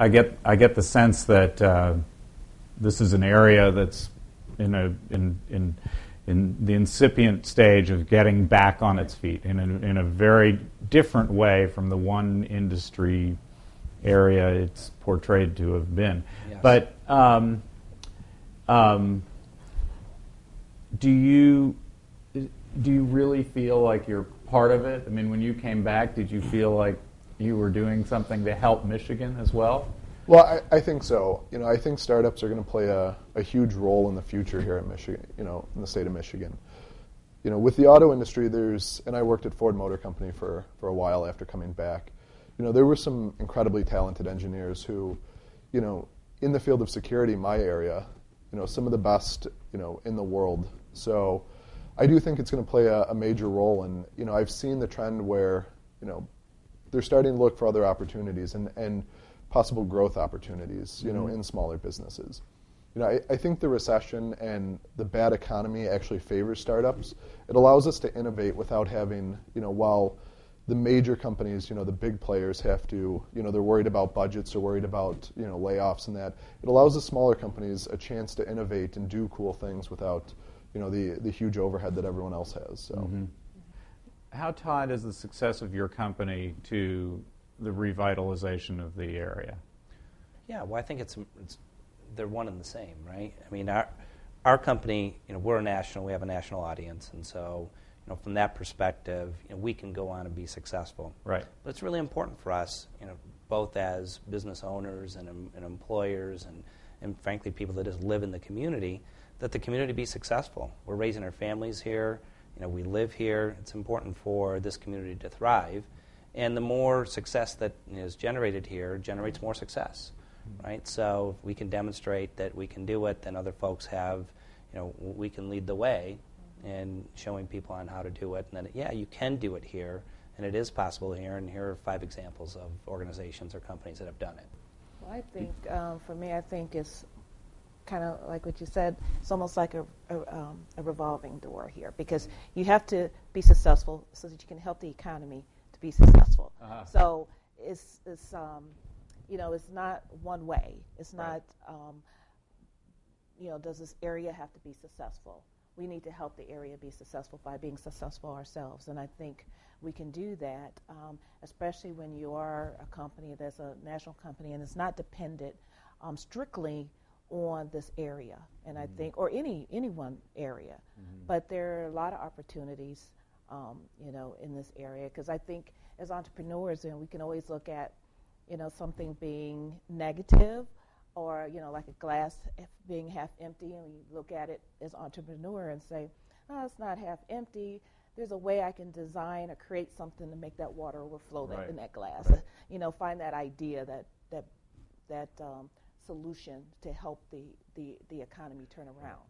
I get the sense that this is an area that's in the incipient stage of getting back on its feet in a very different way from the one industry area it's portrayed to have been. Yes. But do you really feel like you're part of it? I mean, when you came back, did you feel like you were doing something to help Michigan as well? Well, I think so. I think startups are going to play a huge role in the future here in Michigan, in the state of Michigan. With the auto industry, and I worked at Ford Motor Company for a while after coming back. There were some incredibly talented engineers who, in the field of security, my area, some of the best, in the world. So I do think it's going to play a major role. And, I've seen the trend where, they're starting to look for other opportunities and possible growth opportunities, in smaller businesses. I think the recession and the bad economy actually favors startups. It allows us to innovate without having, while the major companies, the big players have to, they're worried about budgets, they're worried about, layoffs and that. It allows the smaller companies a chance to innovate and do cool things without, the huge overhead that everyone else has. So, How tied is the success of your company to the revitalization of the area? Yeah, well, I think they're one and the same, right? I mean, our company, we're we have a national audience, and so, from that perspective, we can go on and be successful. Right. But it's really important for us, both as business owners and employers and frankly people that just live in the community, that the community be successful. We're raising our families here. We live here. It's important for this community to thrive. And the more success that is generated here generates more success, right? So if we can demonstrate that we can do it, then other folks have, we can lead the way in showing people on how to do it. And then, yeah, you can do it here, and it is possible here, and here are 5 examples of organizations or companies that have done it. Well, I think, for me, I think it's kind of like what you said. It's almost like a revolving door here, because you have to be successful so that you can help the economy to be successful. Uh-huh. So it's not one way. It's not, does this area have to be successful? We need to help the area be successful by being successful ourselves, and I think we can do that, especially when you are a company that's a national company and it's not dependent strictly on this area, and I think, or any one area, but there are a lot of opportunities, in this area, because I think as entrepreneurs, we can always look at, something being negative, or like a glass being half empty, and we look at it as entrepreneur and say, oh, it's not half empty. There's a way I can design or create something to make that water overflow in that glass. Right. Find that idea, that solution to help the economy turn around.